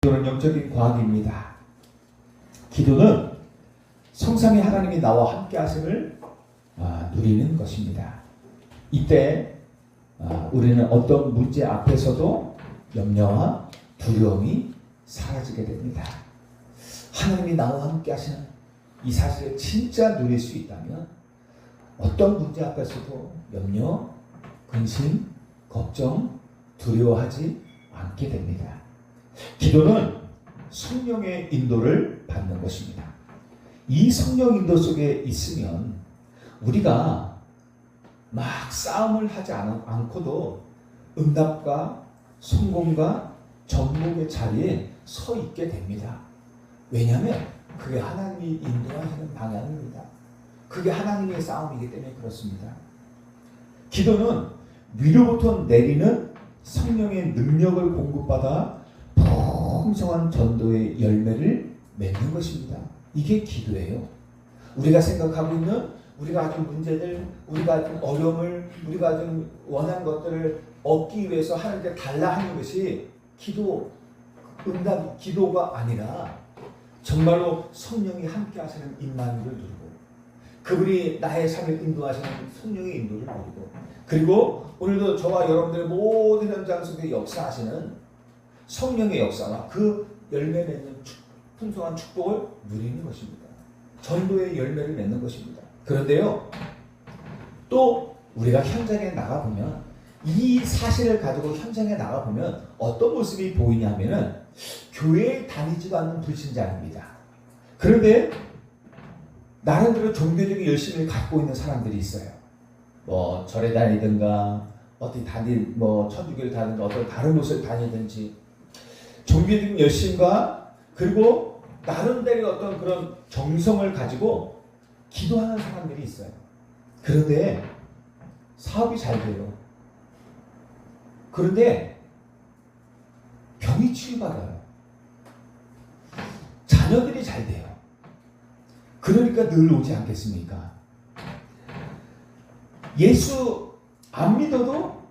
기도는 영적인 과학입니다. 기도는 성삼위 하나님이 나와 함께 하심을 누리는 것입니다. 이때 우리는 어떤 문제 앞에서도 염려와 두려움이 사라지게 됩니다. 하나님이 나와 함께 하시는 이 사실을 진짜 누릴 수 있다면 어떤 문제 앞에서도 염려, 근심, 걱정, 두려워하지 않게 됩니다. 기도는 성령의 인도를 받는 것입니다. 이 성령 인도 속에 있으면 우리가 막 싸움을 하지 않고도 응답과 성공과 전복의 자리에 서 있게 됩니다. 왜냐하면 그게 하나님이 인도하시는 방향입니다. 그게 하나님의 싸움이기 때문에 그렇습니다. 기도는 위로부터 내리는 성령의 능력을 공급받아 풍성한 전도의 열매를 맺는 것입니다. 이게 기도예요. 우리가 생각하고 있는 우리가 가진 문제들, 우리가 가진 어려움을, 우리가 가진 원하는 것들을 얻기 위해서 하나님께 달라 하는 것이 기도가 아니라 정말로 성령이 함께 하시는 임마누엘을 누리고 그분이 나의 삶을 인도하시는 성령의 인도를 누리고 그리고 오늘도 저와 여러분들의 모든 현장 속에 역사하시는 성령의 역사와 그 열매 맺는 풍성한 축복을 누리는 것입니다. 전도의 열매를 맺는 것입니다. 그런데요, 또 우리가 현장에 나가보면 이 사실을 가지고 현장에 나가보면 어떤 모습이 보이냐면은 교회에 다니지도 않는 불신자입니다. 그런데 나름대로 종교적인 열심을 갖고 있는 사람들이 있어요. 뭐 절에 다니든가 어디 천주교를 다니든가 어떤 다른 곳을 다니든지 종교적인 열심과 그리고 나름대로 어떤 그런 정성을 가지고 기도하는 사람들이 있어요. 그런데 사업이 잘 돼요. 그런데 병이 치유받아요. 자녀들이 잘 돼요. 그러니까 늘 오지 않겠습니까? 예수 안 믿어도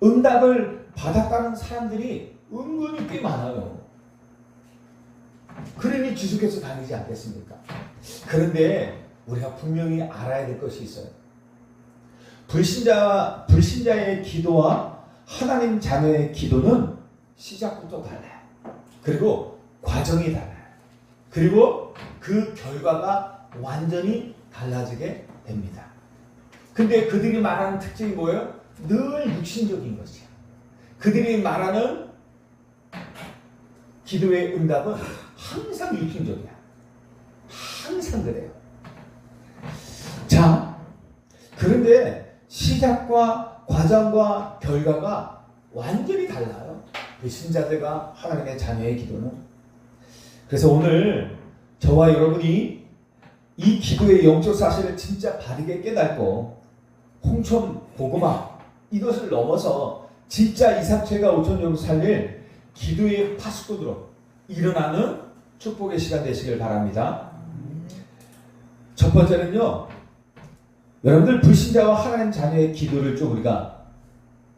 응답을 받았다는 사람들이 은근히 꽤 많아요. 그러니 지속해서 다니지 않겠습니까? 그런데 우리가 분명히 알아야 될 것이 있어요. 불신자의 기도와 하나님 자녀의 기도는 시작부터 달라요. 그리고 과정이 달라요. 그리고 그 결과가 완전히 달라지게 됩니다. 근데 그들이 말하는 특징이 뭐예요? 늘 육신적인 것이에요. 그들이 말하는 기도의 응답은 항상 육신적이야. 항상 그래요. 자, 그런데 시작과 과정과 결과가 완전히 달라요. 신자들과 하나님의 자녀의 기도는. 그래서 오늘 저와 여러분이 이 기도의 영적 사실을 진짜 바르게 깨닫고 홍천 복음화 이것을 넘어서 진짜 237과 5천정을 살릴 기도의 파수꾼으로 일어나는 축복의 시간 되시길 바랍니다. 첫 번째는요, 여러분들 불신자와 하나님 자녀의 기도를 좀 우리가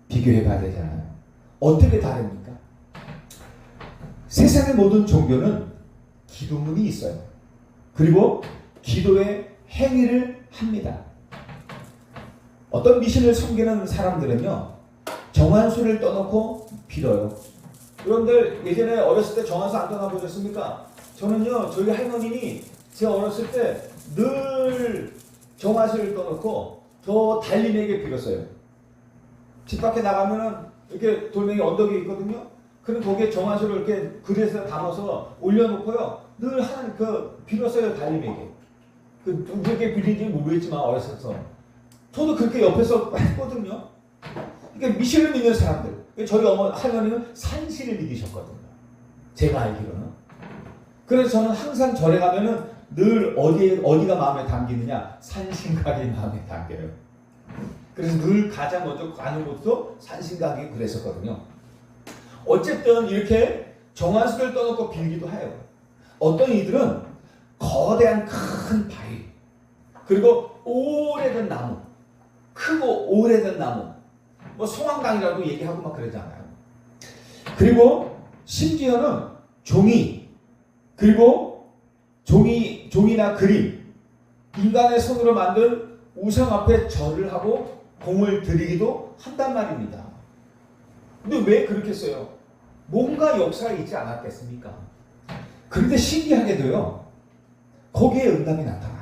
비교해 봐야 되잖아요. 어떻게 다릅니까? 세상의 모든 종교는 기도문이 있어요. 그리고 기도의 행위를 합니다. 어떤 미신을 섬기는 사람들은요, 정한수를 떠놓고 빌어요. 여러분들 예전에 어렸을 때 정한수 안 떠나보셨습니까? 저는요, 저희 할머님이 제가 어렸을 때 늘 정한수를 떠놓고 저 달님에게 빌었어요. 집 밖에 나가면은 이렇게 돌멩이 언덕이 있거든요. 그럼 거기에 정한수를 이렇게 그릇에 담아서 올려놓고요. 늘 하나님 빌었어요, 달님에게. 누구에게 빌린지 모르겠지만 어렸을 때 저도 그렇게 옆에서 했거든요. 그러니까 미신을 믿는 사람들. 저희 할머니는 산신을 믿으셨거든요. 제가 알기로는. 그래서 저는 항상 절에 가면은 늘 어디가 마음에 담기느냐? 산신각이 마음에 담겨요. 그래서 늘 가장 먼저 가는 곳도 산신각이 그랬었거든요. 어쨌든 이렇게 정한수를 떠놓고 빌기도 해요. 어떤 이들은 거대한 큰 바위, 그리고 오래된 나무, 크고 오래된 나무, 뭐 송황강이라고 얘기하고 막 그러잖아요. 그리고 심지어는 종이, 그리고 종이나 그림, 인간의 손으로 만든 우상 앞에 절을 하고 공을 들이기도 한단 말입니다. 근데 왜 그렇게 써요? 뭔가 역사가 있지 않았겠습니까? 그런데 신기하게도요, 거기에 응답이 나타나요.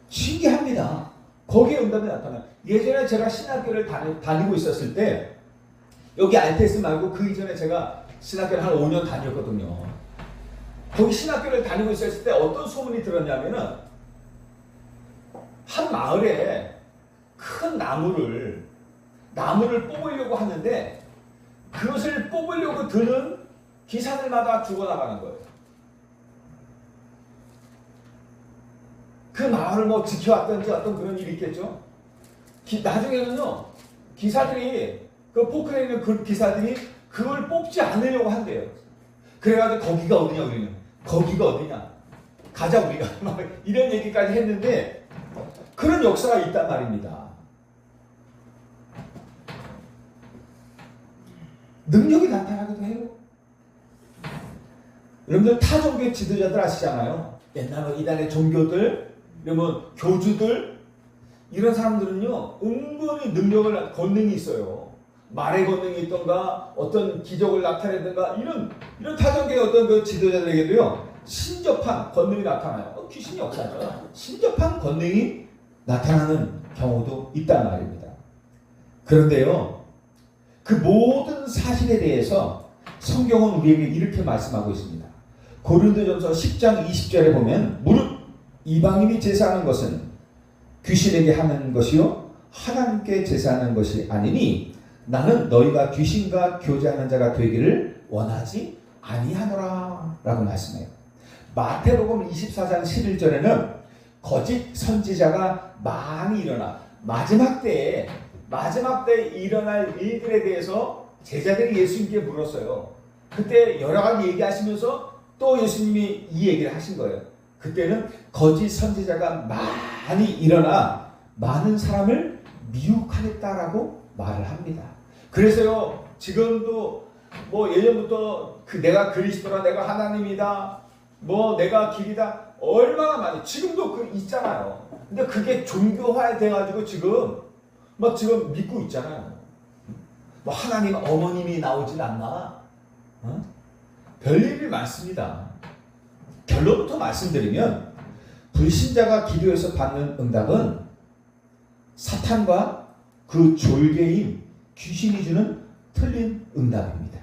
신기합니다. 거기에 응답이 나타나요. 예전에 제가 신학교를 다니고 있었을 때, 여기 알테스 말고 그 이전에 제가 신학교를 한 5년 다녔거든요. 거기 신학교를 다니고 있었을 때 어떤 소문이 들었냐면은, 한 마을에 큰 나무를 뽑으려고 하는데, 그것을 뽑으려고 드는 기사들마다 죽어나가는 거예요. 그 마을을 뭐 지켜왔던지 어떤 그런 일이 있겠죠. 나중에는요, 기사들이, 그 포크레인 있는 그 기사들이 그걸 뽑지 않으려고 한대요. 그래가지고 거기가 어디냐, 우리는. 거기가 어디냐. 가자, 우리가. 막 이런 얘기까지 했는데, 그런 역사가 있단 말입니다. 능력이 나타나기도 해요. 여러분들 타종교의 지도자들 아시잖아요. 옛날 이단의 종교들, 이러면 교주들, 이런 사람들은요, 은근히 권능이 있어요. 말의 권능이 있던가, 어떤 기적을 나타내든가, 이런 타종교의 어떤 그 지도자들에게도요, 신접한 권능이 나타나요. 귀신이 역사죠. 신접한 권능이 나타나는 경우도 있단 말입니다. 그런데요, 그 모든 사실에 대해서 성경은 우리에게 이렇게 말씀하고 있습니다. 고린도전서 10장 20절에 보면, 무릇 이방인이 제사하는 것은 귀신에게 하는 것이요 하나님께 제사하는 것이 아니니 나는 너희가 귀신과 교제하는 자가 되기를 원하지 아니하노라 라고 말씀해요. 마태복음 24장 11절에는 거짓 선지자가 많이 일어나 마지막 때에 일어날 일들에 대해서 제자들이 예수님께 물었어요. 그때 여러 가지 얘기하시면서 또 예수님이 이 얘기를 하신 거예요. 그때는 거짓 선지자가 많이 일어나 많은 사람을 미혹하겠다라고 말을 합니다. 그래서요, 지금도 뭐 예전부터 내가 그리스도라, 내가 하나님이다, 뭐 내가 길이다, 얼마나 많이, 지금도 그 있잖아요. 근데 그게 종교화 돼가지고 지금 믿고 있잖아요. 뭐 하나님 어머님이 나오진 않나? 별일이 많습니다. 결론부터 말씀드리면, 불신자가 기도해서 받는 응답은 사탄과 그 졸개인 귀신이 주는 틀린 응답입니다.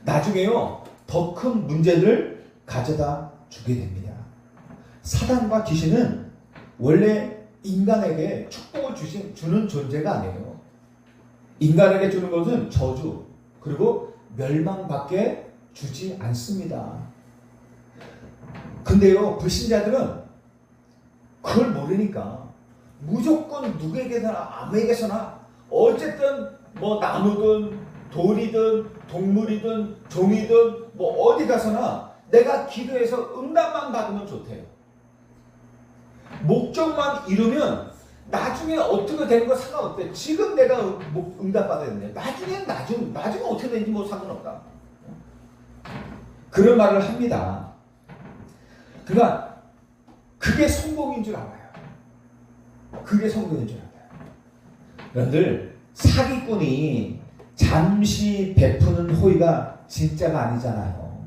나중에요, 더 큰 문제를 가져다 주게 됩니다. 사탄과 귀신은 원래 인간에게 축복을 주는 존재가 아니에요. 인간에게 주는 것은 저주, 그리고 멸망밖에 주지 않습니다. 근데요, 불신자들은 그걸 모르니까 무조건 누구에게서나 아무에게서나 어쨌든 뭐 나무든 돌이든 동물이든 종이든 뭐 어디 가서나 내가 기도해서 응답만 받으면 좋대요. 목적만 이루면 나중에 어떻게 되는 거 상관없대. 지금 내가 응답 받아야 되는데 나중에 어떻게 되는지 뭐 상관없다. 그런 말을 합니다. 그러니까 그게 성공인 줄 알아요. 그게 성공인 줄 알아요. 여러분들, 사기꾼이 잠시 베푸는 호의가 진짜가 아니잖아요.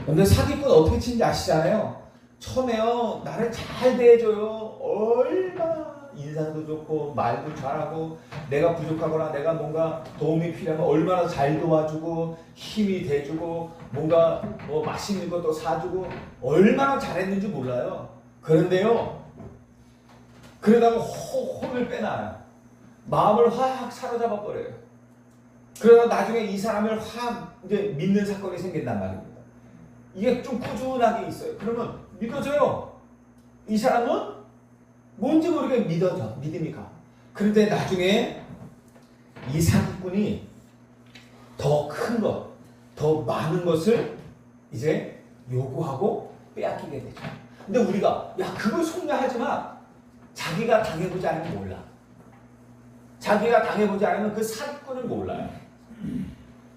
여러분들, 사기꾼 어떻게 치는지 아시잖아요. 처음에요, 나를 잘 대해줘요. 얼마나 인상도 좋고 말도 잘하고, 내가 부족하거나 내가 뭔가 도움이 필요하면 얼마나 잘 도와주고 힘이 돼주고 뭔가 뭐 맛있는 것도 사주고 얼마나 잘했는지 몰라요. 그런데요, 그러다가 혼을 빼놔요. 마음을 확 사로잡아 버려요. 그러다 나중에 이 사람을 확 이제 믿는 사건이 생긴단 말입니다. 이게 좀 꾸준하게 있어요. 그러면 믿어져요. 이 사람은 뭔지 모르게 믿음이 가. 그런데 나중에 이 사기꾼이 더 큰 것, 더 많은 것을 이제 요구하고 빼앗기게 되죠. 근데 우리가 그걸 속려하지만 자기가 당해보지 않으면 몰라. 자기가 당해보지 않으면 그 사기꾼을 몰라요.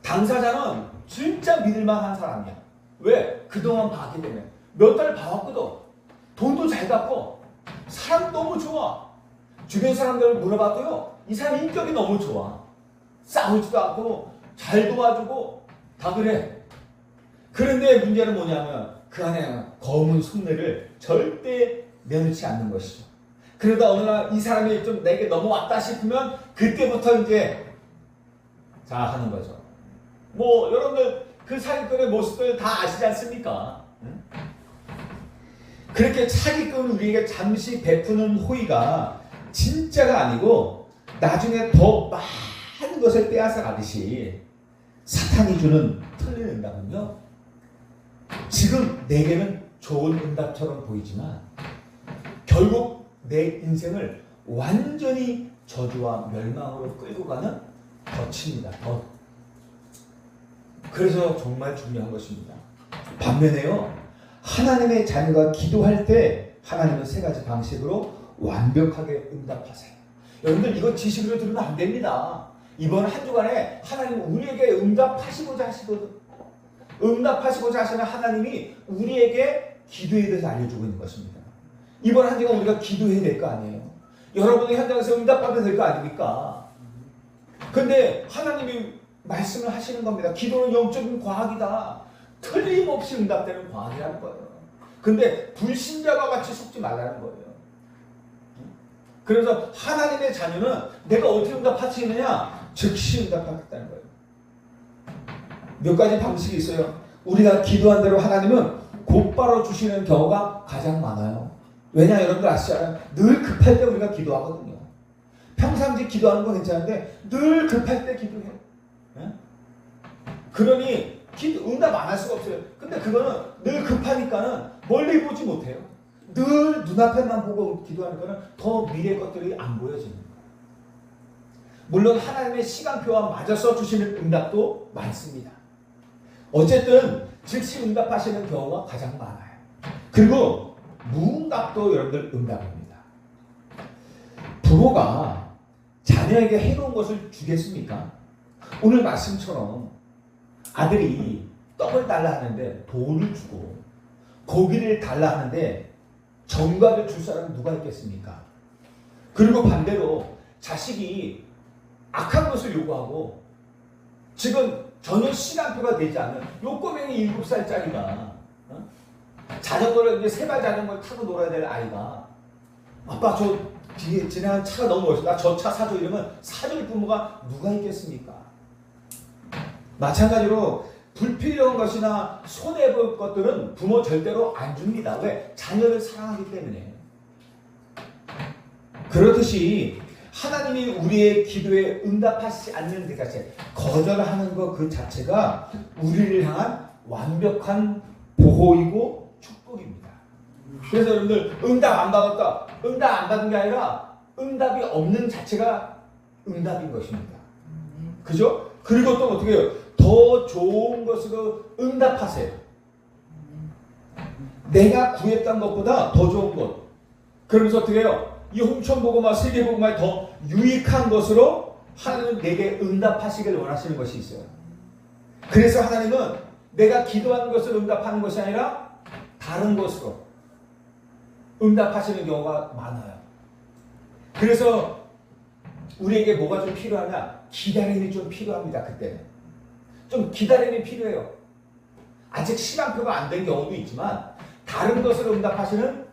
당사자는 진짜 믿을만한 사람이야. 왜? 그동안 봤기 때문에. 몇 달 봐왔거든. 돈도 잘 갚고 사람 너무 좋아. 주변 사람들을 물어봐도요. 이 사람 인격이 너무 좋아. 싸우지도 않고 잘 도와주고 다 그래. 그런데 문제는 뭐냐면 그 안에 검은 속내를 절대 내놓지 않는 것이죠. 그러다 어느 날 이 사람이 좀 내게 넘어왔다 싶으면 그때부터 이제 자 하는 거죠. 뭐 여러분들 그 사기꾼의 모습들 다 아시지 않습니까? 응? 그렇게 사기꾼은 우리에게 잠시 베푸는 호의가 진짜가 아니고 나중에 더 많은 것을 빼앗아 가듯이 사탄이 주는 틀린 응답은요. 지금 내게는 좋은 응답처럼 보이지만 결국 내 인생을 완전히 저주와 멸망으로 끌고 가는 덫입니다. 덫. 그래서 정말 중요한 것입니다. 반면에요. 하나님의 자녀가 기도할 때 하나님은 세 가지 방식으로 완벽하게 응답하세요. 여러분들 이거 지식으로 들으면 안 됩니다. 이번 한 주간에 하나님은 우리에게 응답하시고자 하시거든. 응답하시고자 하시는 하나님이 우리에게 기도에 대해서 알려주고 있는 것입니다. 이번 한 주간 우리가 기도해야 될 거 아니에요. 여러분의 현장에서 응답받아야 될 거 아닙니까? 근데 하나님이 말씀을 하시는 겁니다. 기도는 영적인 과학이다. 틀림없이 응답되는 과학이라는 거예요. 근데 불신자와 같이 속지 말라는 거예요. 그래서 하나님의 자녀는 내가 어떻게 응답하시느냐? 즉시 응답하겠다는 거예요. 몇 가지 방식이 있어요. 우리가 기도한 대로 하나님은 곧바로 주시는 경우가 가장 많아요. 왜냐 여러분들 아시잖아요. 늘 급할 때 우리가 기도하거든요. 평상시 기도하는 건 괜찮은데 늘 급할 때 기도해. 네? 그러니 응답 안 할 수가 없어요. 근데 그거는 늘 급하니까는 멀리 보지 못해요. 늘 눈앞에만 보고 기도하는 거는 더 미래 것들이 안 보여지는 거예요. 물론 하나님의 시간표와 맞아서 주시는 응답도 많습니다. 어쨌든 즉시 응답하시는 경우가 가장 많아요. 그리고 무응답도 여러분들 응답입니다. 부모가 자녀에게 해로운 것을 주겠습니까? 오늘 말씀처럼 아들이 떡을 달라 하는데 돈을 주고 고기를 달라 하는데 정과를 줄 사람은 누가 있겠습니까? 그리고 반대로 자식이 악한 것을 요구하고 지금 전혀 시간표가 되지 않는 요 꼬맹이 7살짜리가 자전거를 이제 세발 자전거를 타고 놀아야 될 아이가 아빠 저 뒤에 지나간 차가 너무 멋있다. 저 차 사줘 이러면 사줄 부모가 누가 있겠습니까? 마찬가지로 불필요한 것이나 손해볼 것들은 부모 절대로 안 줍니다. 왜? 자녀를 사랑하기 때문에. 그렇듯이 하나님이 우리의 기도에 응답하시지 않는 그 자체, 거절하는 것 그 자체가 우리를 향한 완벽한 보호이고 축복입니다. 그래서 여러분들 응답 안 받았다. 응답 안 받은 게 아니라 응답이 없는 자체가 응답인 것입니다. 그죠? 그리고 또 어떻게 해요? 더 좋은 것으로 응답하세요. 내가 구했던 것보다 더 좋은 것. 그러면서 어떻게 해요? 이 홍천복음화, 세계복음화에 더 유익한 것으로 하나님은 내게 응답하시길 원하시는 것이 있어요. 그래서 하나님은 내가 기도하는 것을 응답하는 것이 아니라 다른 것으로 응답하시는 경우가 많아요. 그래서 우리에게 뭐가 좀 필요하냐? 기다림이 좀 필요합니다. 그때는. 좀 기다림이 필요해요. 아직 시간표가 안 된 경우도 있지만 다른 것으로 응답하시는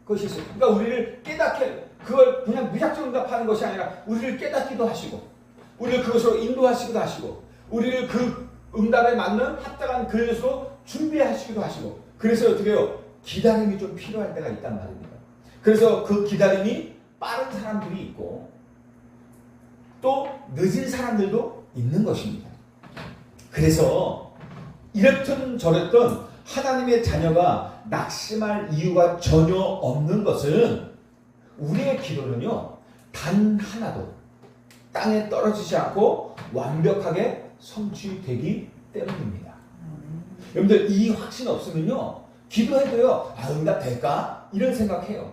것이 있어요. 그러니까 우리를 깨닫게 그걸 그냥 무작정 응답하는 것이 아니라 우리를 깨닫기도 하시고 우리를 그것으로 인도하시기도 하시고 우리를 그 응답에 맞는 합당한 그릇으로 준비하시기도 하시고 그래서 어떻게 해요? 기다림이 좀 필요할 때가 있단 말입니다. 그래서 그 기다림이 빠른 사람들이 있고 또 늦은 사람들도 있는 것입니다. 그래서 이랬든 저랬든 하나님의 자녀가 낙심할 이유가 전혀 없는 것은 우리의 기도는요 단 하나도 땅에 떨어지지 않고 완벽하게 성취되기 때문입니다. 여러분들 이 확신 없으면요 기도해도요 응답될까? 이런 생각해요.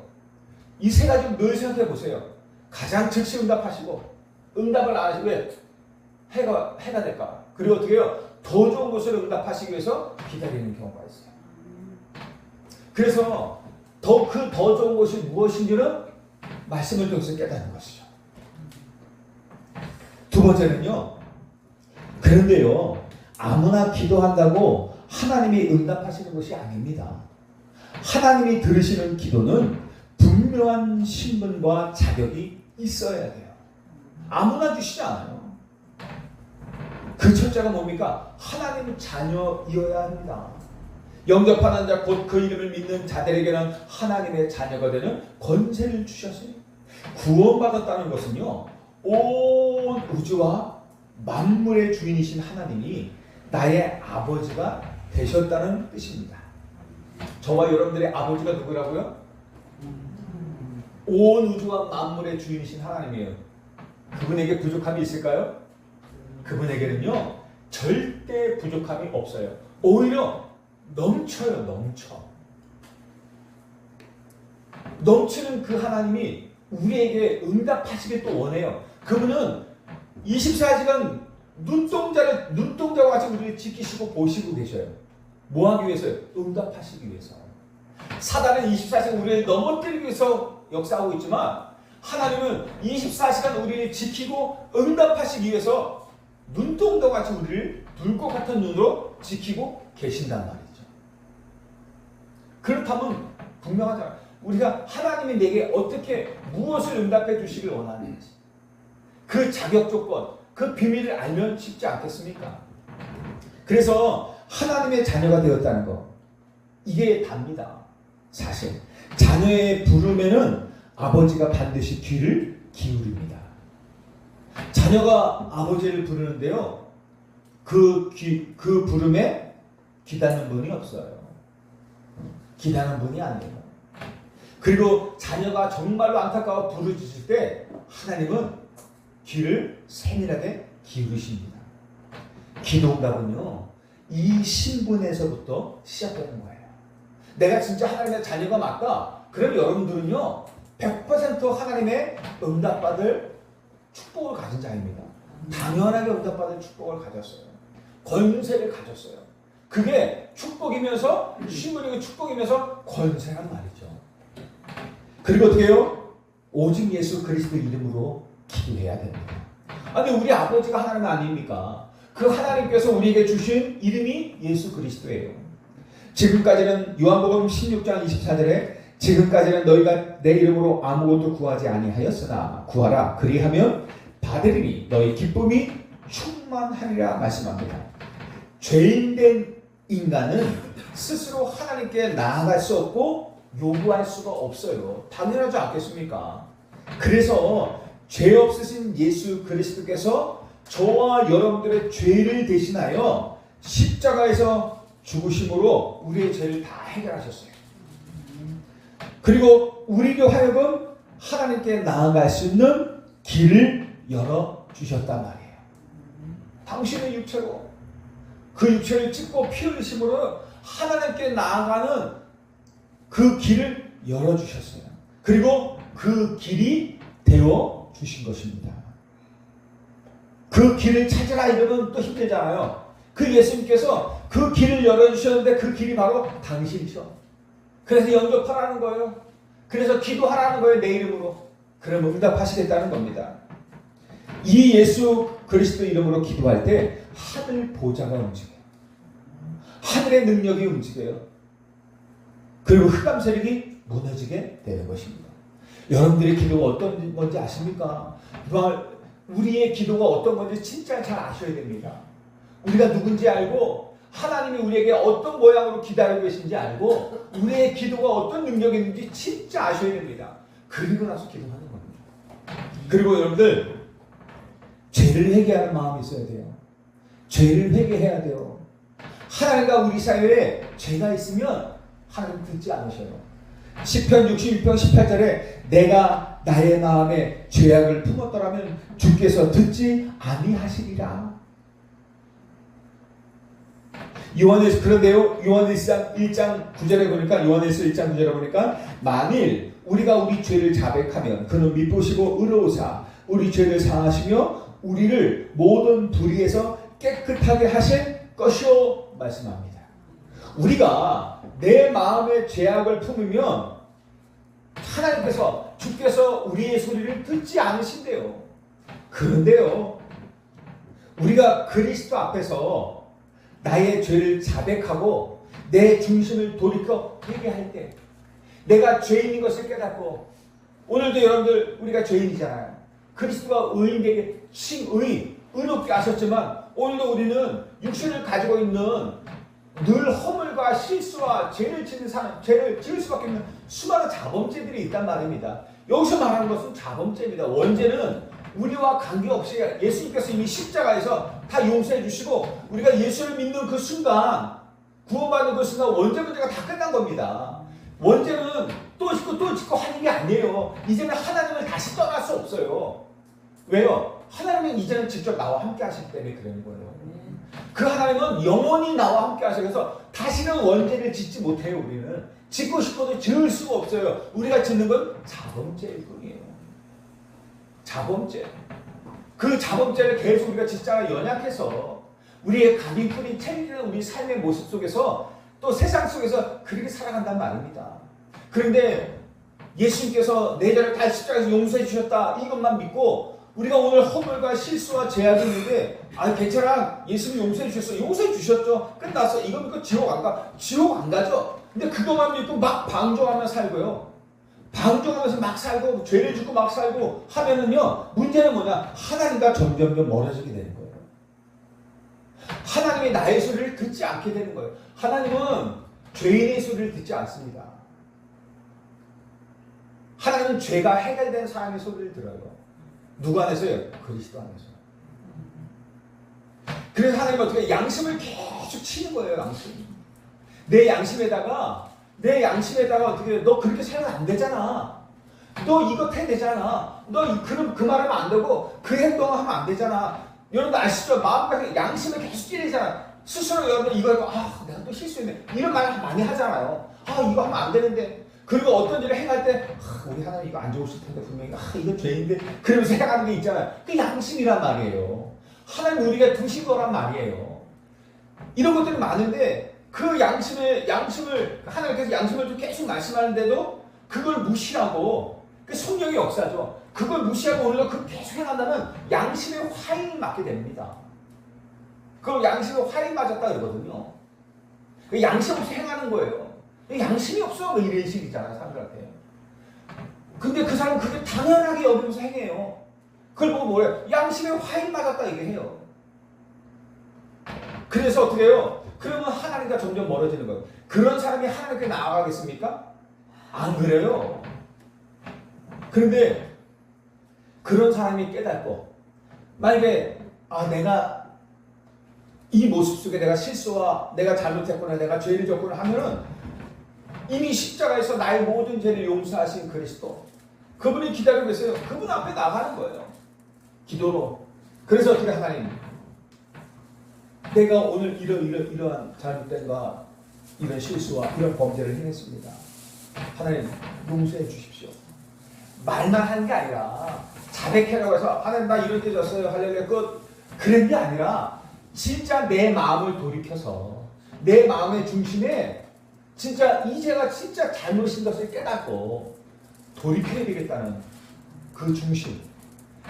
이 세 가지 늘 생각해 보세요. 가장 즉시 응답하시고 응답을 안 하시고 왜 해가 될까? 그리고 어떻게 해요? 더 좋은 것을 응답하시기 위해서 기다리는 경우가 있어요. 그래서 더 좋은 것이 무엇인지는 말씀을 통해서 깨닫는 것이죠. 두 번째는요. 그런데요. 아무나 기도한다고 하나님이 응답하시는 것이 아닙니다. 하나님이 들으시는 기도는 분명한 신분과 자격이 있어야 돼요. 아무나 주시지 않아요. 그 첫째가 뭡니까? 하나님 자녀이어야 합니다. 영접하는 자 곧 그 이름을 믿는 자들에게는 하나님의 자녀가 되는 권세를 주셨어요. 구원받았다는 것은요. 온 우주와 만물의 주인이신 하나님이 나의 아버지가 되셨다는 뜻입니다. 저와 여러분들의 아버지가 누구라고요? 온 우주와 만물의 주인이신 하나님이에요. 그분에게 부족함이 있을까요? 그분에게는요. 절대 부족함이 없어요. 오히려 넘쳐요. 넘치는 그 하나님이 우리에게 응답하시길 또 원해요. 그분은 24시간 눈동자와 같이 우리를 지키시고 보시고 계셔요. 뭐 하기 위해서요? 응답하시기 위해서. 사단은 24시간 우리를 넘어뜨리기 위해서 역사하고 있지만 하나님은 24시간 우리를 지키고 응답하시기 위해서 눈동자와 같이 우리를 불꽃 같은 눈으로 지키고 계신단 말이죠. 그렇다면 분명하잖아요. 우리가 하나님이 내게 어떻게 무엇을 응답해 주시길 원하는지 그 자격 조건, 그 비밀을 알면 쉽지 않겠습니까? 그래서 하나님의 자녀가 되었다는 것, 이게 답니다. 사실 자녀의 부름에는 아버지가 반드시 귀를 기울입니다. 자녀가 아버지를 부르는데요, 그 부름에 귀닫는 분이 없어요. 귀닫는 분이 아니에요. 그리고 자녀가 정말로 안타까워 부르짖을 때 하나님은 귀를 세밀하게 기울이십니다. 기도응답은요, 이 신분에서부터 시작되는 거예요. 내가 진짜 하나님의 자녀가 맞다. 그럼 여러분들은요 100% 하나님의 응답받을 축복을 가진 자입니다. 당연하게 응답받을 축복을 가졌어요. 권세를 가졌어요. 그게 축복이면서 신분이고 축복이면서 권세란 말이죠. 그리고 어떻게 해요? 오직 예수 그리스도 이름으로 기도해야 됩니다. 아니 우리 아버지가 하나님 아닙니까? 그 하나님께서 우리에게 주신 이름이 예수 그리스도예요. 지금까지는 요한복음 16장 24절에 지금까지는 너희가 내 이름으로 아무것도 구하지 아니하였으나 구하라 그리하면 받으리니 너희 기쁨이 충만하리라 말씀합니다. 죄인된 인간은 스스로 하나님께 나아갈 수 없고 요구할 수가 없어요. 당연하지 않겠습니까? 그래서 죄 없으신 예수 그리스도께서 저와 여러분들의 죄를 대신하여 십자가에서 죽으심으로 우리의 죄를 다 해결하셨어요. 그리고 우리로 하여금 하나님께 나아갈 수 있는 길을 열어주셨단 말이에요. 당신의 육체로 그 육체를 찢고 피 흘리심으로 하나님께 나아가는 그 길을 열어주셨어요. 그리고 그 길이 되어주신 것입니다. 그 길을 찾으라 이러면 또 힘들잖아요. 그 예수님께서 그 길을 열어주셨는데 그 길이 바로 당신이죠. 그래서 영접하라는 거예요. 그래서 기도하라는 거예요. 내 이름으로. 그러면 응답하시겠다는 겁니다. 이 예수 그리스도 이름으로 기도할 때 하늘 보좌가 움직여요. 하늘의 능력이 움직여요. 그리고 흑암 세력이 무너지게 되는 것입니다. 여러분들의 기도가 어떤 건지 아십니까? 우리의 기도가 어떤 건지 진짜 잘 아셔야 됩니다. 우리가 누군지 알고 하나님이 우리에게 어떤 모양으로 기다리고 계신지 알고 우리의 기도가 어떤 능력이 있는지 진짜 아셔야 됩니다. 그리고 나서 기도하는 겁니다. 그리고 여러분들 죄를 회개하는 마음이 있어야 돼요. 죄를 회개해야 돼요. 하나님과 우리 사이에 죄가 있으면 하나님 듣지 않으셔요. 시편 66편 18절에 내가 나의 마음에 죄악을 품었더라면 주께서 듣지 아니하시리라. 요한일서 그런데요. 요한일서 1장 9절에 보니까 요한일서 1장 9절에 보니까 만일 우리가 우리 죄를 자백하면 그는 미쁘시고 의로우사 우리 죄를 사하시며 우리를 모든 불의에서 깨끗하게 하실 것이요 말씀합니다. 우리가 내 마음의 죄악을 품으면 하나님께서 주께서 우리의 소리를 듣지 않으신대요. 그런데요, 우리가 그리스도 앞에서 나의 죄를 자백하고 내 중심을 돌이켜 회개할 때, 내가 죄인인 것을 깨닫고, 오늘도 여러분들 우리가 죄인이잖아요. 그리스도가 의인에게 의롭게 하셨지만 오늘도 우리는 육신을 가지고 있는 늘 허물과 실수와 죄를 지을 수밖에 없는 수많은 자범죄들이 있단 말입니다. 여기서 말하는 것은 자범죄입니다. 원죄는 우리와 관계없이 예수님께서 이미 십자가에서 다 용서해 주시고 우리가 예수를 믿는 그 순간, 구원받는 그 순간 원죄 문제가 다 끝난 겁니다. 원죄는 또 짓고 또 짓고 하는 게 아니에요. 이제는 하나님을 다시 떠날 수 없어요. 왜요? 하나님은 이제는 직접 나와 함께 하시기 때문에 그러는 거예요. 그 하나님은 영원히 나와 함께 하셔서 다시는 원죄를 짓지 못해요. 우리는 짓고 싶어도 지을 수가 없어요. 우리가 짓는 건 자범죄일 뿐이에요. 자범죄. 그 자범죄를 계속 우리가 짓다가 연약해서 우리의 각인뿐인 책임지는 우리 삶의 모습 속에서 또 세상 속에서 그렇게 살아간단 말입니다. 그런데 예수님께서 내 죄를 다 십자가에서 용서해 주셨다, 이것만 믿고 우리가 오늘 허물과 실수와 죄악이 있는데 괜찮아, 예수님 용서해 주셨어, 용서해 주셨죠, 끝났어, 이거 믿고 지옥 안 가? 지옥 안 가죠. 근데 그것만 믿고 막 방종하며 살고요, 방종하면서 막 살고 죄를 짓고 막 살고 하면은요, 문제는 뭐냐, 하나님과 점점 멀어지게 되는 거예요. 하나님이 나의 소리를 듣지 않게 되는 거예요. 하나님은 죄인의 소리를 듣지 않습니다. 하나님은 죄가 해결된 사람의 소리를 들어요. 누구 안에서요? 그리스도 안에서. 그래서 하나님은 어떻게 양심을 계속 치는 거예요. 양심. 내 양심에다가 어떻게, 너 그렇게 살면 안 되잖아, 너 이거 해내잖아, 너 그럼 그 말하면 안 되고 그 행동하면 안 되잖아. 여러분들 아시죠? 마음과 양심을 계속 찌르잖아. 스스로 여러분 이거 하고 내가 또 실수했네, 이런 말 많이 하잖아요. 이거 하면 안 되는데. 그리고 어떤 일을 행할 때 우리 하나님 이거 안 좋으실 텐데 분명히 이거 죄인데, 그러면서 행하는 게 있잖아요. 그 양심이란 말이에요. 하나님 우리가 두신 거란 말이에요. 이런 것들이 많은데 그 양심을 하나님께서 양심을 좀 계속 말씀하는데도 그걸 무시하고, 그 성령의 역사죠. 그걸 무시하고 오히려 그 계속 행한다면 양심의 화인을 맞게 됩니다. 그걸 양심의 화인 맞았다 그러거든요. 그 양심 없이 행하는 거예요. 양심이 없어, 이런 식이잖아요, 사람들한테. 근데 그 사람은 그게 당연하게 여기면서 행해요. 그걸 보고 뭐래요? 양심의 화인 맞았다 이게 해요. 그래서 어떻게 해요? 그러면 하나님과 점점 멀어지는 거예요. 그런 사람이 하나님께 나아가겠습니까? 안 그래요. 그런데 그런 사람이 깨닫고, 만약에 내가 이 모습 속에 내가 실수와 내가 잘못했거나 내가 죄를 졌거나 하면은 이미 십자가에서 나의 모든 죄를 용서하신 그리스도, 그분이 기다리고 계세요. 그분 앞에 나가는 거예요, 기도로. 그래서 어떻게, 하나님, 내가 오늘 이러한 잘못된과 이런 실수와 이런 범죄를 행했습니다. 하나님 용서해 주십시오. 말만 하는 게 아니라 자백해라고 해서 하나님 나 이럴 때 졌어요 하려고 그런 게 아니라 진짜 내 마음을 돌이켜서 내 마음의 중심에 진짜 이 죄가 진짜 잘못인 것을 깨닫고 돌이켜야 되겠다는 그 중심,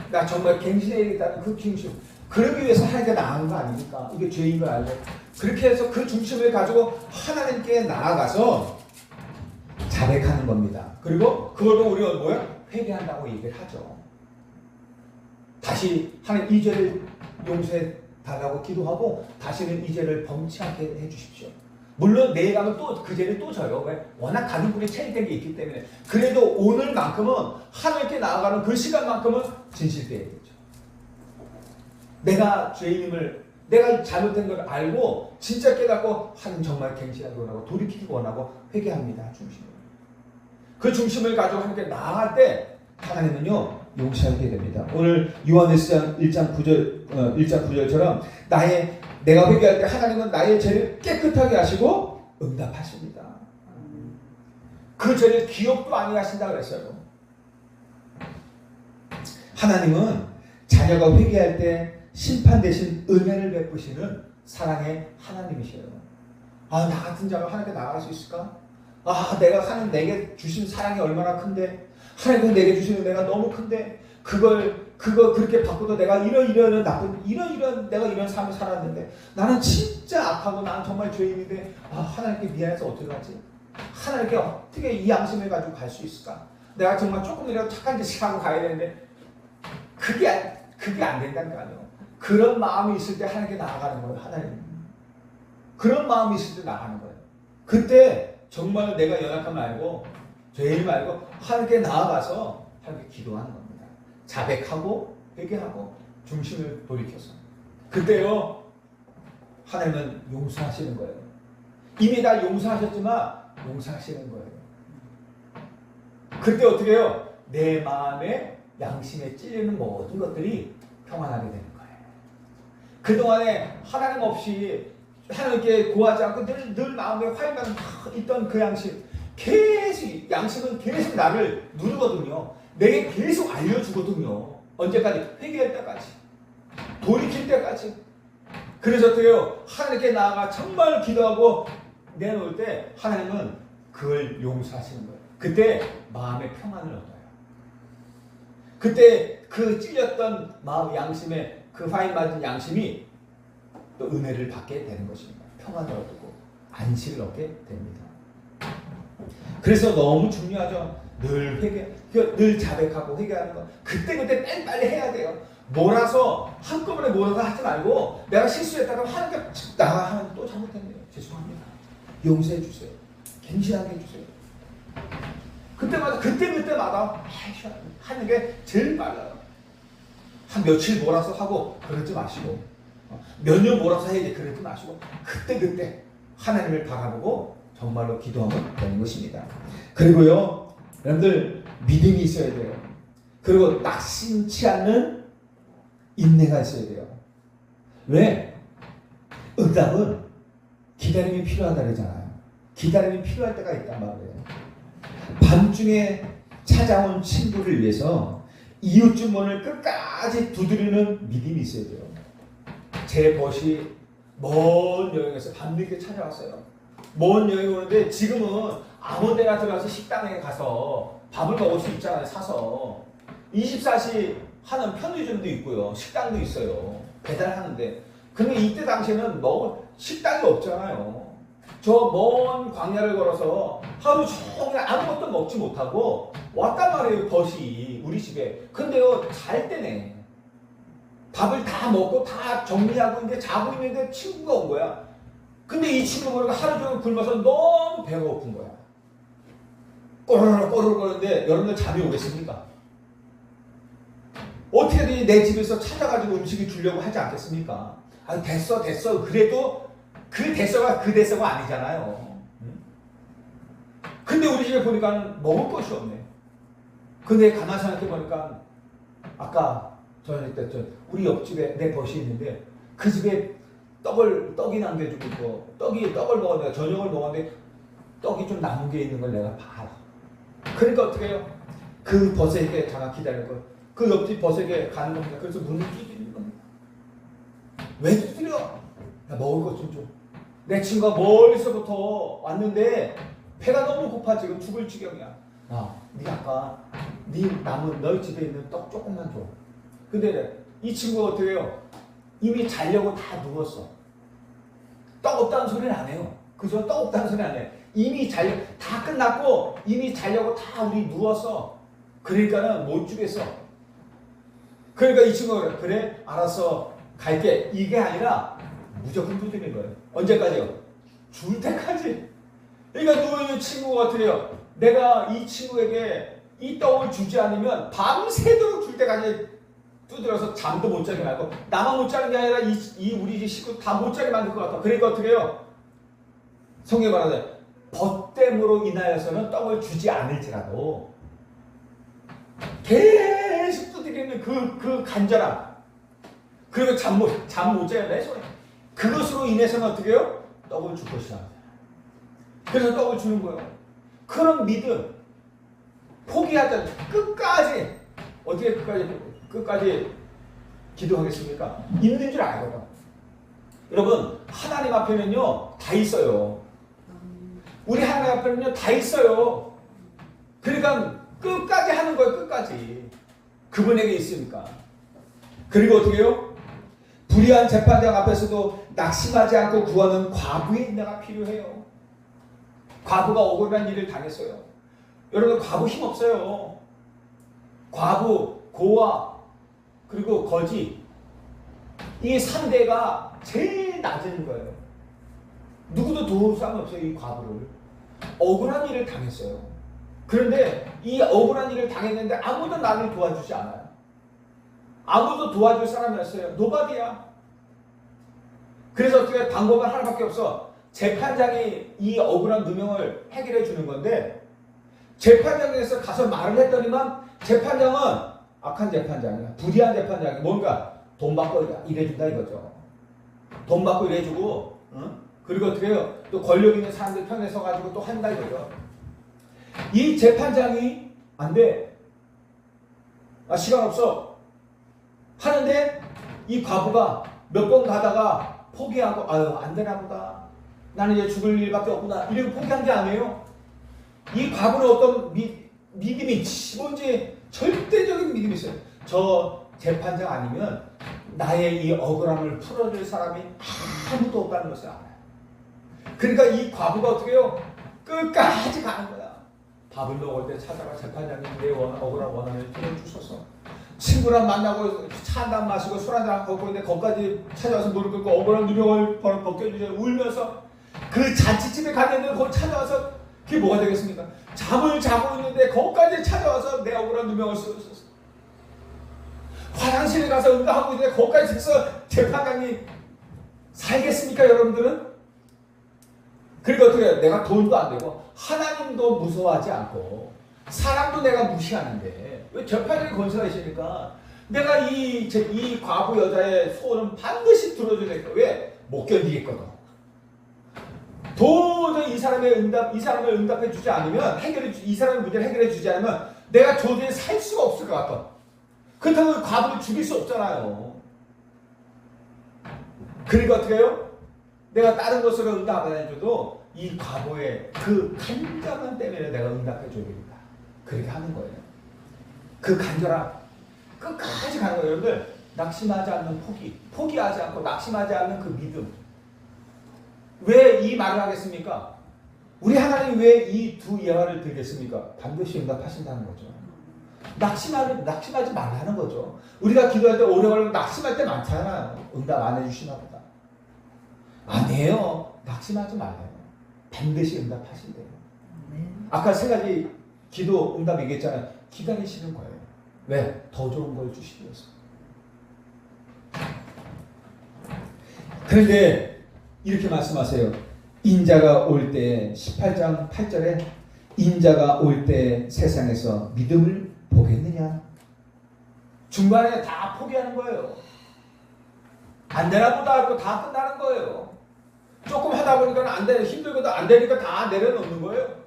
나 정말 갱신해야 되겠다는 그 중심, 그러기 위해서 하나님께 나아간 거 아닙니까? 이게 죄인 걸 알고. 그렇게 해서 그 중심을 가지고 하나님께 나아가서 자백하는 겁니다. 그리고 그걸로 우리가 뭐야? 회개한다고 얘기를 하죠. 다시 하나님 이 죄를 용서해 달라고 기도하고 다시는 이 죄를 범치 않게 해주십시오. 물론 내일 가면 또 그 죄를 또 져요. 왜? 워낙 가족분이 체득된 게 있기 때문에. 그래도 오늘만큼은 하나님께 나아가는 그 시간만큼은 진실되어야겠죠. 내가 죄인임을, 내가 잘못된 걸 알고 진짜 깨닫고 하나님 정말 갱신하기 원하고 돌이키기 원하고 회개합니다. 중심을. 그 중심을 가지고 하나님께 나아갈 때 하나님은요 용서하게 됩니다. 오늘 요한일서 1장 9절처럼 내가 회개할 때 하나님은 나의 죄를 깨끗하게 하시고 응답하십니다. 그 죄를 기억도 아니하신다 그랬어요. 하나님은 자녀가 회개할 때 심판 대신 은혜를 베푸시는 사랑의 하나님이셔요. 아, 나 같은 자가 하나님께 나아갈 수 있을까? 아, 내가 하나님 내게 주신 사랑이 얼마나 큰데, 하나님께서 내게 주시는 은혜가 너무 큰데, 그거 그렇게 바꾸도 내가 이런 나쁜 내가 이런 삶을 살았는데, 나는 진짜 악하고 나는 정말 죄인인데, 아, 하나님께 미안해서 어떻게 하지? 하나님께 어떻게 이 양심을 가지고 갈 수 있을까? 내가 정말 조금이라도 착한 짓을 하고 가야 되는데, 그게 안 된다는 거 아니에요. 그런 마음이 있을 때 하나님께 나아가는 거예요. 하나님. 그런 마음이 있을 때 나가는 거예요. 그때 정말 내가 연약함 말고 죄인 말고 하나님께 나아가서 하나님께 기도하는 겁니다. 자백하고 회개하고 중심을 돌이켜서. 그때요 하나님은 용서하시는 거예요. 이미 다 용서하셨지만 용서하시는 거예요. 그때 어떻게 해요? 내 마음에 양심에 찔리는 모든 것들이 평안하게 되는 거예요. 그동안에 하나님 없이 하나님께 구하지 않고 늘 마음에 화해만 있던 그 양심, 양심은 계속 나를 누르거든요. 내게 계속 알려주거든요. 언제까지? 회개할 때까지, 돌이킬 때까지. 그래서 어떻게 해요? 하나님께 나아가 정말 기도하고 내놓을 때 하나님은 그걸 용서하시는 거예요. 그때 마음의 평안을 얻어요. 그때 그 찔렸던 마음 양심에 그 화인 맞은 양심이 또 은혜를 받게 되는 것입니다. 평안을 얻고 안식을 얻게 됩니다. 그래서 너무 중요하죠. 늘 회개, 늘 자백하고 회개하는 거. 그때 빨리 해야 돼요. 몰아서 한꺼번에 몰아서 하지 말고 내가 실수했다가 하나님께 하나님 또 잘못했네요. 죄송합니다. 용서해 주세요. 갱신하게 해주세요. 그때마다 하는 게 제일 빨라요. 한 며칠 몰아서 하고 그러지 마시고 몇 년 몰아서 해야지 그러지 마시고 그때 하나님을 바라보고 정말로 기도하면 되는 것입니다. 그리고요 여러분들 믿음이 있어야 돼요. 그리고 낙심치 않는 인내가 있어야 돼요. 왜? 응답은 기다림이 필요하다 그러잖아요. 기다림이 필요할 때가 있단 말이에요. 밤중에 찾아온 친구를 위해서 이웃 주문을 끝까지 두드리는 믿음이 있어야 돼요. 제 벗이 먼 여행에서 밤늦게 찾아왔어요. 먼 여행 오는데 지금은 아무 데나 들어가서 식당에 가서 밥을 먹을 수 있잖아요. 사서 24시 하는 편의점도 있고요. 식당도 있어요. 배달하는데. 근데 이때 당시에는 식당이 없잖아요. 저 먼 광야를 걸어서 하루 종일 아무것도 먹지 못하고 왔단 말이에요. 벗이 우리 집에. 근데요 잘 때네. 밥을 다 먹고 다 정리하고 이제 자고 있는데 친구가 온 거야. 근데 이 친구가 하루 종일 굶어서 너무 배가 고픈 거야. 꼬르륵 거리는데 여러분들 잠이 오겠습니까? 어떻게든 내 집에서 찾아가지고 음식을 주려고 하지 않겠습니까? 아 됐어. 그래도 그 대서가 아니잖아요. 근데 우리 집에 보니까 먹을 것이 없네. 근데 가만히 생각해 보니까 아까 저녁 때 우리 옆집에 내 벗이 있는데 그 집에 떡이 남겨주고 있고 떡을 먹었는데 저녁을 먹었는데 떡이 좀 남은 게 있는 걸 내가 봐라. 그러니까 어떻게 해요? 그 벗에게 잠깐 기다릴 거예요. 그 옆집 벗에게 가는 겁니다. 그래서 문을 두드리는 겁니다. 왜 두드려? 나 먹을 것 좀 줘. 내 친구가 멀리서부터 왔는데 배가 너무 고파 지금 죽을 지경이야. 네 아까 남은 너희 집에 있는 떡 조금만 줘. 근데 이 친구가 어떻게 해요? 이미 자려고 다 누웠어. 떡 없다는 소리는 안 해요. 그죠? 떡 없다는 소리 안 해. 이미 다 끝났고 이미 자려고 다 우리 누웠어. 그러니까는 못 주겠어. 그러니까 이 친구가 그래 알았어 갈게 이게 아니라 무조건 두드리는 거예요. 언제까지요? 줄 때까지. 그러니까 누워있는 친구가 어떻게 해요? 내가 이 친구에게 이 떡을 주지 않으면 밤새도록 줄 때까지 두드려서 잠도 못 자게 말고 나만 못 자는 게 아니라 우리 식구 다 못 자게 만들 것 같아. 그러니까 어떻게 해요? 성경에 말하되 벗됨으로 인하여서는 떡을 주지 않을지라도 계속 두드리는 그 간절함 그리고 잠 못 자요. 내 손에 그것으로 인해서는 어떻게 해요? 떡을 줄 것이다. 그래서 떡을 주는 거예요. 그런 믿음 포기하자. 끝까지 어떻게 끝까지 기도하겠습니까? 있는 줄 알거든. 여러분 하나님 앞에는요 다 있어요. 우리 하나님 앞에는요 다 있어요. 그러니까 끝까지 하는 거예요. 끝까지 그분에게 있으니까. 그리고 어떻게 해요? 불의한 재판장 앞에서도 낙심하지 않고 구하는 과부의 인내가 필요해요. 과부가 억울한 일을 당했어요. 여러분 과부 힘 없어요. 과부, 고아, 그리고 거지, 이 3대가 제일 낮은 거예요. 누구도 도울 사람이 없어요. 이 과부를. 억울한 일을 당했어요. 그런데 이 억울한 일을 당했는데 아무도 나를 도와주지 않아요. 아무도 도와줄 사람이 없어요. 노바디야. 그래서 어떻게 방법은 하나밖에 없어. 재판장이 이 억울한 누명을 해결해 주는 건데, 재판장에서 가서 말을 했더니만 재판장은 악한 재판장이야. 불의한 재판장이 뭔가 돈 받고 일해준다 이거죠. 돈 받고 일해주고, 응? 그리고 어떻게 해요? 또 권력 있는 사람들 편에 서가지고 또 한다 이거죠. 이 재판장이 안 돼. 시간 없어. 하는데 이 과부가 몇 번 가다가 포기하고 안 되나 보다. 나는 이제 죽을 일밖에 없구나. 이러고 포기한 게 아니에요. 이 과부는 어떤 믿음이 뭔지 절대적인 믿음이 있어요. 저 재판장 아니면 나의 이 억울함을 풀어줄 사람이 아무도 없다는 것을 알아요. 그러니까 이 과부가 어떻게 해요? 끝까지 가는 거야. 밥을 먹을 때 찾아가 재판장님 내 억울한 원한을 풀어주셔서, 친구랑 만나고 차 한잔 마시고 술 한잔 먹고 있는데 거기까지 찾아와서 무릎 꿇고 억울한 누명을 벗겨주세요. 울면서 그 잔치집에 갔는데 거기 찾아와서 그게 뭐가 되겠습니까? 잠을 자고 있는데 거기까지 찾아와서 내 억울한 누명을 쓰셨어. 화장실에 가서 응가하고 있는데 거기까지 해서 재판장이 살겠습니까 여러분들은? 그리고 어떻게 해요? 내가 돈도 안 되고 하나님도 무서워하지 않고 사람도 내가 무시하는데 왜 재판장이 권세가 있으니까 내가 이 과부 여자의 소원은 반드시 들어주니까 왜? 못 견디겠거든. 도저히 이 사람을 응답해 주지 않으면 이 사람의 문제를 해결해 주지 않으면 내가 도저히 살 수가 없을 것 같아. 그렇다고 과부를 죽일 수 없잖아요. 그러니까 어떻게 해요? 내가 다른 것으로 응답 안 해줘도 이 과부의 그 간절함 때문에 내가 응답해 줘야 됩니다. 그렇게 하는 거예요. 그 간절함 끝까지 가는 거예요. 여러분들 낙심하지 않는 포기하지 않고 낙심하지 않는 그 믿음. 왜 이 말을 하겠습니까? 우리 하나님이 왜 이 두 예화를 들겠습니까? 반드시 응답하신다는 거죠. 낙심하지 말라는 거죠. 우리가 기도할 때 오래 걸리고 낙심할 때 많잖아요. 응답 안 해주시나 보다. 아니에요. 낙심하지 말아요. 반드시 응답하신대요. 아까 세 가지 기도 응답 얘기했잖아요. 기다리시는 거예요. 왜? 더 좋은 걸 주시기 위해서. 그런데 이렇게 말씀하세요. 인자가 올 때 18장 8절에 인자가 올 때 세상에서 믿음을 보겠느냐? 중간에 다 포기하는 거예요. 안 되나 보다 하고 다 끝나는 거예요. 조금 하다 보니까 안 돼. 힘들고도 안 되니까 다 내려놓는 거예요.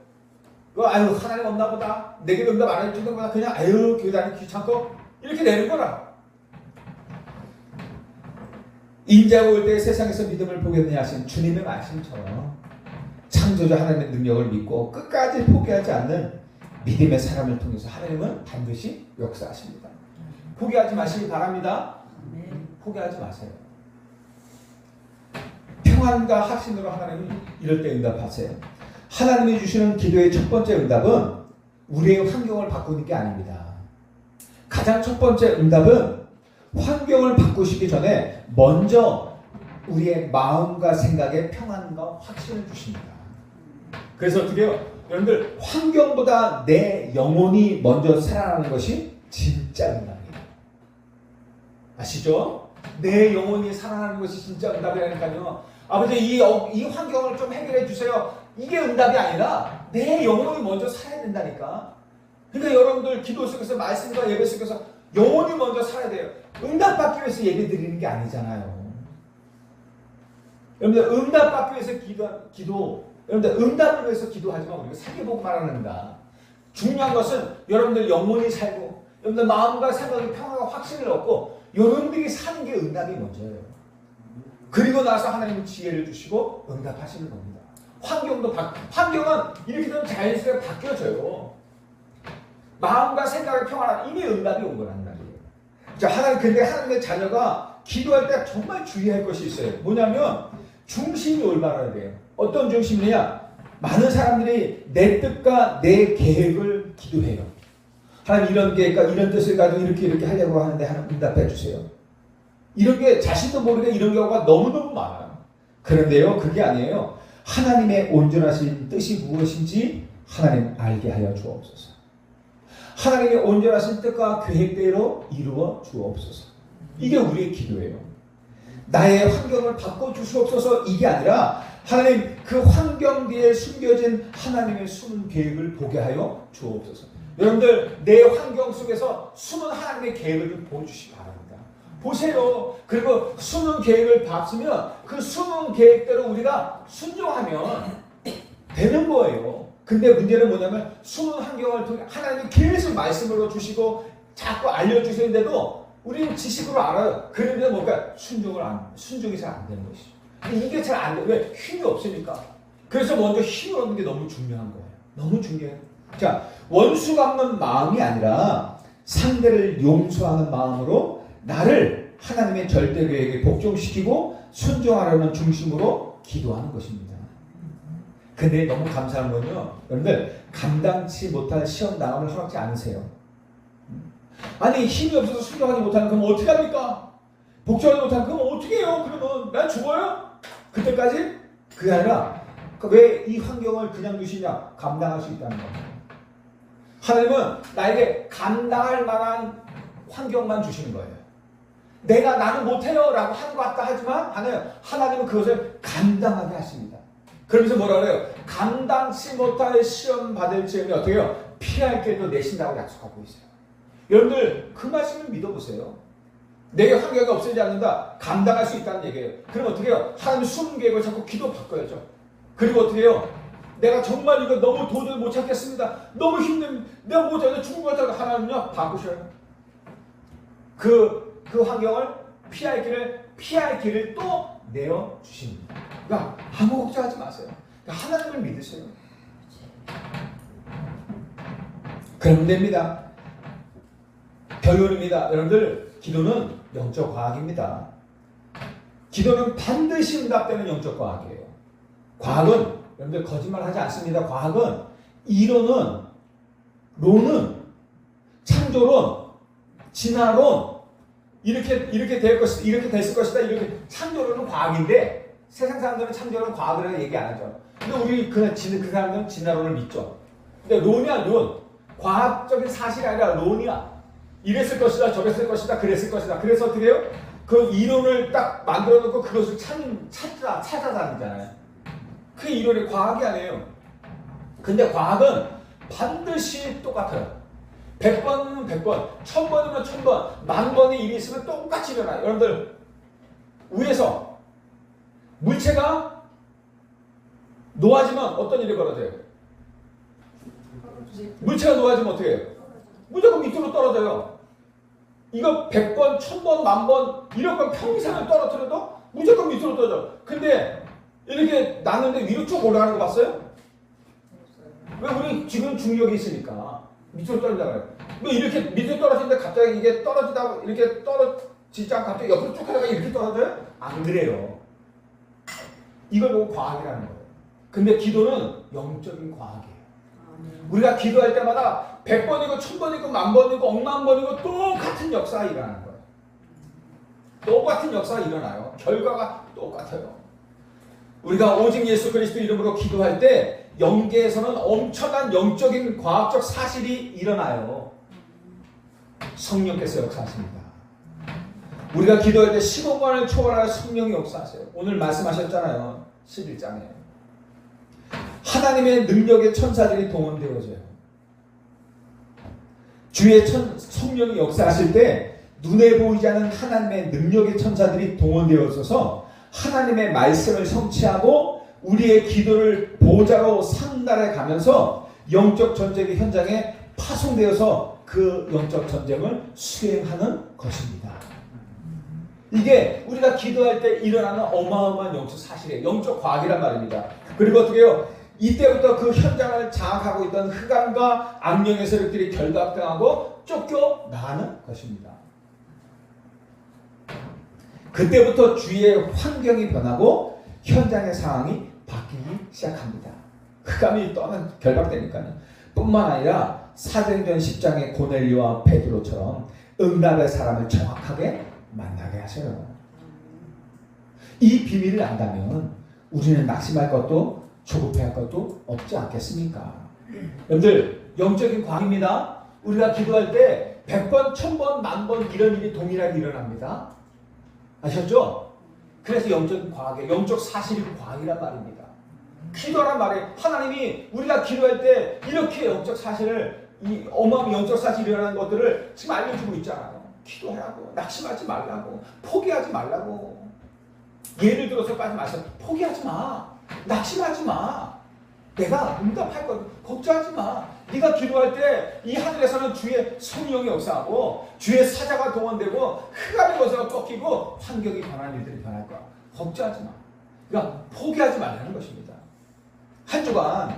아유 하나님 없나 보다. 내게 응답 안 해주는 거다. 그냥 아유 교회 다니기 귀찮고 이렇게 내는 거라. 인자가 올 때 세상에서 믿음을 보겠느냐 하신 주님의 말씀처럼 창조자 하나님의 능력을 믿고 끝까지 포기하지 않는 믿음의 사람을 통해서 하나님은 반드시 역사하십니다. 포기하지 마시기 바랍니다. 포기하지 마세요. 평안과 확신으로 하나님은 이럴 때 응답하세요. 하나님이 주시는 기도의 첫 번째 응답은 우리의 환경을 바꾸는 게 아닙니다. 가장 첫 번째 응답은 환경을 바꾸시기 전에 먼저 우리의 마음과 생각에 평안과 확신을 주십니다. 그래서 어떻게 해요? 여러분들 환경보다 내 영혼이 먼저 살아나는 것이 진짜 응답이에요. 아시죠? 내 영혼이 살아나는 것이 진짜 응답이라니까요. 아버지 이 환경을 좀 해결해 주세요. 이게 응답이 아니라 내 영혼이 먼저 살아야 된다니까. 그러니까 여러분들 기도 속에서 말씀과 예배 속에서 영혼이 먼저 살아야 돼요. 응답받기 위해서 예배 드리는 게 아니잖아요. 여러분들 응답받기 위해서 여러분들 응답을 위해서 기도하지만 우리가 살게보고 말하는다. 중요한 것은 여러분들 영혼이 살고 여러분들 마음과 생각이 평화와 확신을 얻고 여러분들이 사는 게 응답이 먼저예요. 그리고 나서 하나님은 지혜를 주시고 응답하시는 겁니다. 환경은 이렇게 되면 자연스럽게 바뀌어져요. 마음과 생각의 평화는 이미 응답이 온 거란 말이에요. 자, 근데 하나님의 자녀가 기도할 때 정말 주의할 것이 있어요. 뭐냐면 중심이 올바라야 돼요. 어떤 중심이냐? 많은 사람들이 내 뜻과 내 계획을 기도해요. 하나님 이런 계획과 이런 뜻을 가지고 이렇게 하려고 하는데 하나님 응답해 주세요. 이런 게 자신도 모르게 이런 경우가 너무너무 많아요. 그런데요, 그게 아니에요. 하나님의 온전하신 뜻이 무엇인지 하나님 알게 하여 주옵소서. 하나님의 온전하신 뜻과 계획대로 이루어 주옵소서. 이게 우리의 기도예요. 나의 환경을 바꿔주시옵소서 이게 아니라 하나님 그 환경 뒤에 숨겨진 하나님의 숨은 계획을 보게 하여 주옵소서. 여러분들 내 환경 속에서 숨은 하나님의 계획을 좀 보여주시기 바랍니다. 보세요. 그리고 숨은 계획을 봤으면 그 숨은 계획대로 우리가 순종하면 되는 거예요. 근데 문제는 뭐냐면 숨은 환경을 통해 하나님이 계속 말씀으로 주시고 자꾸 알려주시는데도 우리는 지식으로 알아요. 그런데 뭔가 순종이 잘 안 되는 것이죠. 이게 잘 안 돼. 왜? 힘이 없으니까. 그래서 먼저 힘을 얻는 게 너무 중요한 거예요. 너무 중요해요. 자, 원수 갚는 마음이 아니라 상대를 용서하는 마음으로 나를 하나님의 절대 계획에 복종시키고 순종하려는 중심으로 기도하는 것입니다. 근데 너무 감사한 건요, 여러분들 감당치 못할 시험 당함을 허락지 않으세요. 아니 힘이 없어서 순종하지 못하는 그럼 어떻게 합니까? 복종하지 못하는 그럼 어떻게 해요? 그러면 난 죽어요? 그때까지? 그게 아니라 왜 이 환경을 그냥 두시냐? 감당할 수 있다는 겁니다. 하나님은 나에게 감당할 만한 환경만 주시는 거예요. 나는 못해요 라고 하는 것 같다 하지만 하나님은 그것을 감당하게 하십니다. 그러면서 뭐라 그래요? 감당치 못할 시험 받을 즈음에 어떻게 해요? 피할 길도 내신다고 약속하고 있어요. 여러분들 그 말씀을 믿어보세요. 내게 환경이 없어지지 않는다. 감당할 수 있다는 얘기예요. 그럼 어떻게 해요? 하나님 숨은 계획을 자꾸 기도 바꿔야죠. 그리고 어떻게 해요? 내가 정말 이거 너무 도저히 못 찾겠습니다. 너무 힘든 내가 못 찾아 죽은 것 같아도 하나님은요 바꾸셔요. 그 환경을 피할 길을 또 내어 주십니다. 그러니까 아무 걱정하지 마세요. 그러니까 하나님을 믿으세요. 그러면 됩니다. 결론입니다. 여러분들 기도는 영적 과학입니다. 기도는 반드시 응답되는 영적 과학이에요. 과학은 여러분들 거짓말하지 않습니다. 과학은 이론은 론은 창조론 진화론 이렇게 될 것이다. 이렇게 됐을 것이다. 이렇게 창조론은 과학인데 세상 사람들은 창조론 과학이라고 얘기 안 하죠. 근데 우리 그 사람들은 진화론을 믿죠. 근데 론이야 론. 과학적인 사실이 아니라 론이야. 이랬을 것이다. 저랬을 것이다. 그랬을 것이다. 그래서 어떻게 해요? 그 이론을 딱 만들어 놓고 그것을 찾아다니잖아요. 그게 이론의 과학이 아니에요. 근데 과학은 반드시 똑같아요. 100번이면 100번, 1000번이면 1000번, 10,000번의 일이 있으면 똑같이 일어나요. 여러분들 위에서 물체가 놓아지면 어떤 일이 벌어져요? 물체가 놓아지면 어떻게 해요? 무조건 밑으로 떨어져요. 이거 100번, 1000번, 10,000번 이런 건 평생을 떨어뜨려도 무조건 밑으로 떨어져. 근데 이렇게 났는데 위로 쭉 올라가는 거 봤어요? 왜? 우리 지금 중력이 있으니까 밑으로 떨어진다고요. 왜 이렇게 밑으로 떨어지는데 갑자기 이게 떨어지다 이렇게 떨어지지 않고 갑자기 옆으로 쭉 가다가 이렇게 떨어져요? 안 그래요. 이걸 보고 과학이라는 거예요. 근데 기도는 영적인 과학이에요. 우리가 기도할 때마다 100번이고 1000번이고 10,000번이고 10,000번이고 똑같은 역사가 일어나는 거예요. 똑같은 역사가 일어나요. 결과가 똑같아요. 우리가 오직 예수 그리스도 이름으로 기도할 때 영계에서는 엄청난 영적인 과학적 사실이 일어나요. 성령께서 역사하십니다. 우리가 기도할 때 시공간을 초월하여 성령이 역사하세요. 오늘 말씀하셨잖아요. 11장에. 하나님의 능력의 천사들이 동원되어져요. 주의 성령이 역사하실 때 눈에 보이지 않는 하나님의 능력의 천사들이 동원되어져서 하나님의 말씀을 성취하고 우리의 기도를 보좌로 상달해 가면서 영적 전쟁의 현장에 파송되어서 그 영적 전쟁을 수행하는 것입니다. 이게 우리가 기도할 때 일어나는 어마어마한 영적 사실이에요. 영적 과학이란 말입니다. 그리고 어떻게 해요? 이때부터 그 현장을 장악하고 있던 흑암과 악령의 세력들이 결박당하고 쫓겨나가는 것입니다. 그때부터 주위의 환경이 변하고 현장의 상황이 바뀌기 시작합니다. 흑암이 떠난 결박되니까요. 뿐만 아니라 사도행전 10장의 고넬료와 베드로처럼 응답의 사람을 정확하게 만나게 하셔요. 이 비밀을 안다면 우리는 낙심할 것도 조급해할 것도 없지 않겠습니까? 여러분들, 영적인 과학입니다. 우리가 기도할 때 100번, 1000번, 10,000번 이런 일이 동일하게 일어납니다. 아셨죠? 그래서 영적인 과학에 영적 사실이 과학이란 말입니다. 기도란 말에 하나님이 우리가 기도할 때 이렇게 영적 사실을, 이 어마어마한 영적 사실이 일어나는 것들을 지금 알려주고 있잖아요. 기도하라고, 낙심하지 말라고, 포기하지 말라고. 예를 들어서 빠지 마세요. 포기하지 마. 낙심하지 마. 내가 응답할 거야. 걱정하지 마. 네가 기도할 때 이 하늘에서는 주의 성령이 역사하고 주의 사자가 동원되고 흑암의 거세가 꺾이고 환경이 변하는 일들이 변할 거야. 걱정하지 마. 그러니까 포기하지 말라는 것입니다. 한 주간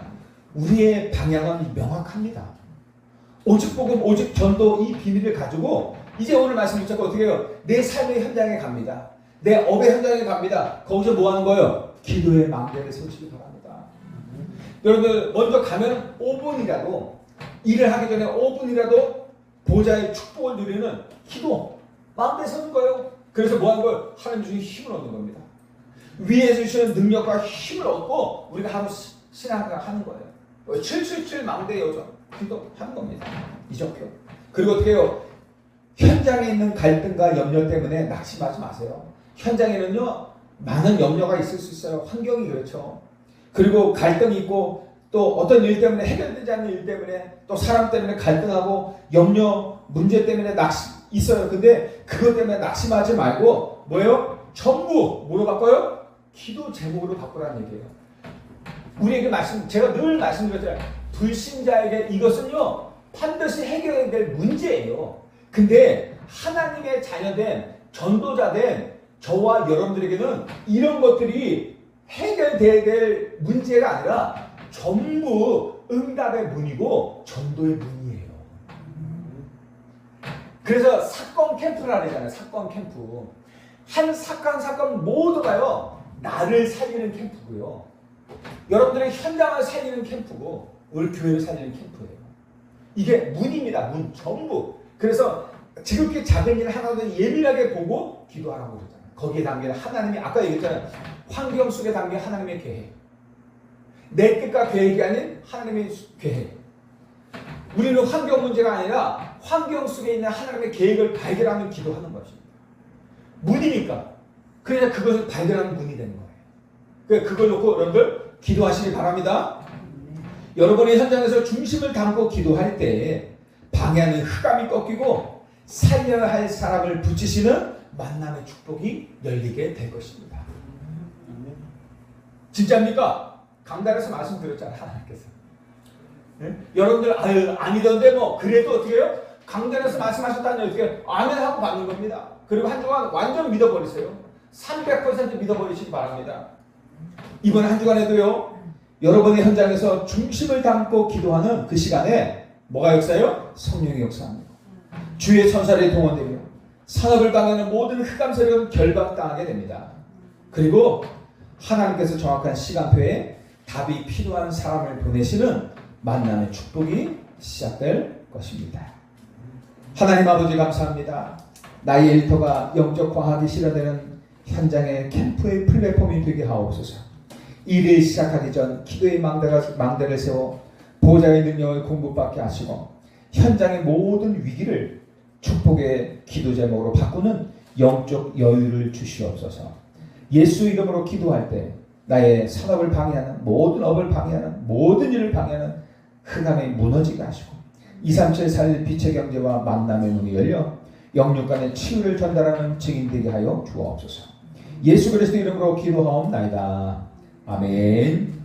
우리의 방향은 명확합니다. 오직 복음, 오직 전도, 이 비밀을 가지고 이제 오늘 말씀 붙잡고 어떻게 해요? 내 삶의 현장에 갑니다. 내 업의 현장에 갑니다. 거기서 뭐 하는 거예요? 기도의 망대를 세우시기 바랍니다. 여러분들 먼저 가면 5분이라도 일을 하기 전에 5분이라도 보좌의 축복을 누리는 기도 망대 세우는 거예요. 그래서 뭐 하는 거예요? 하나님 주신 힘을 얻는 겁니다. 위에서 주시는 능력과 힘을 얻고 우리가 하루 신앙을 하는 거예요. 777 망대 여정 기도하는 겁니다. 이적표. 그리고 어떻게 해요? 현장에 있는 갈등과 염려 때문에 낙심하지 마세요. 현장에는요 많은 염려가 있을 수 있어요. 환경이 그렇죠. 그리고 갈등이 있고 또 어떤 일 때문에 해결되지 않는 일 때문에 또 사람 때문에 갈등하고 염려 문제 때문에 있어요. 근데 그것 때문에 낙심하지 말고 뭐예요? 전부 뭐로 바꿔요? 기도 제목으로 바꾸라는 얘기예요. 우리에게 제가 늘 말씀드렸잖아요. 불신자에게 이것은요 반드시 해결해야 될 문제예요. 근데 하나님의 자녀된 전도자된 저와 여러분들에게는 이런 것들이 해결돼야 될 문제가 아니라 전부 응답의 문이고 전도의 문이에요. 그래서 사건 캠프라 그러잖아요. 사건 캠프. 한 사건 모두가요 나를 살리는 캠프고요. 여러분들의 현장을 살리는 캠프고 우리 교회를 살리는 캠프예요. 이게 문입니다. 문 전부. 그래서 지극히 작은 일 하나도 예민하게 보고 기도하라고 그러잖아요. 거기에 담긴 하나님이 아까 얘기했잖아요. 환경 속에 담긴 하나님의 계획. 내 뜻과 계획이 아닌 하나님의 계획. 우리는 환경 문제가 아니라 환경 속에 있는 하나님의 계획을 발견하는 기도하는 것입니다. 문이니까. 그래서 그것을 발견하는 문이 되는 거예요. 그래서 그걸 놓고 여러분들 기도하시기 바랍니다. 여러분이 현장에서 중심을 담고 기도할 때 방향의 흑암이 꺾이고 살려야 할 사람을 붙이시는 만남의 축복이 열리게 될 것입니다. 진짜입니까? 강단에서 말씀드렸잖아요. 하나님께서. 네? 여러분들 아니던데 뭐 그래도 어떻게 해요? 강단에서 말씀하셨다니 어떻게 아멘 하고 받는 겁니다. 그리고 한 주간 완전 믿어버리세요. 300% 믿어버리시기 바랍니다. 이번 한 주간에도요. 여러분의 현장에서 중심을 담고 기도하는 그 시간에 뭐가 역사해요? 성령이 역사합니다. 주의 천사들이 동원되며 산업을 방해하는 모든 흑암 세력은 결박당하게 됩니다. 그리고 하나님께서 정확한 시간표에 답이 필요한 사람을 보내시는 만남의 축복이 시작될 것입니다. 하나님 아버지 감사합니다. 나의 일터가 영적 과학이 실현되는 현장의 캠프의 플랫폼이 되게 하옵소서. 일을 시작하기 전 기도의 망대를 세워 보좌의 능력을 공급받게 하시고 현장의 모든 위기를 축복의 기도 제목으로 바꾸는 영적 여유를 주시옵소서. 예수 이름으로 기도할 때 나의 산업을 방해하는 모든 업을 방해하는 모든 일을 방해하는 흑암이 무너지게 하시고 237 살릴 빛의 경제와 만남의 문이 열려 영육 간의 치유를 전달하는 증인 되게 하여 주옵소서. 예수 그리스도 이름으로 기도하옵나이다. 아멘.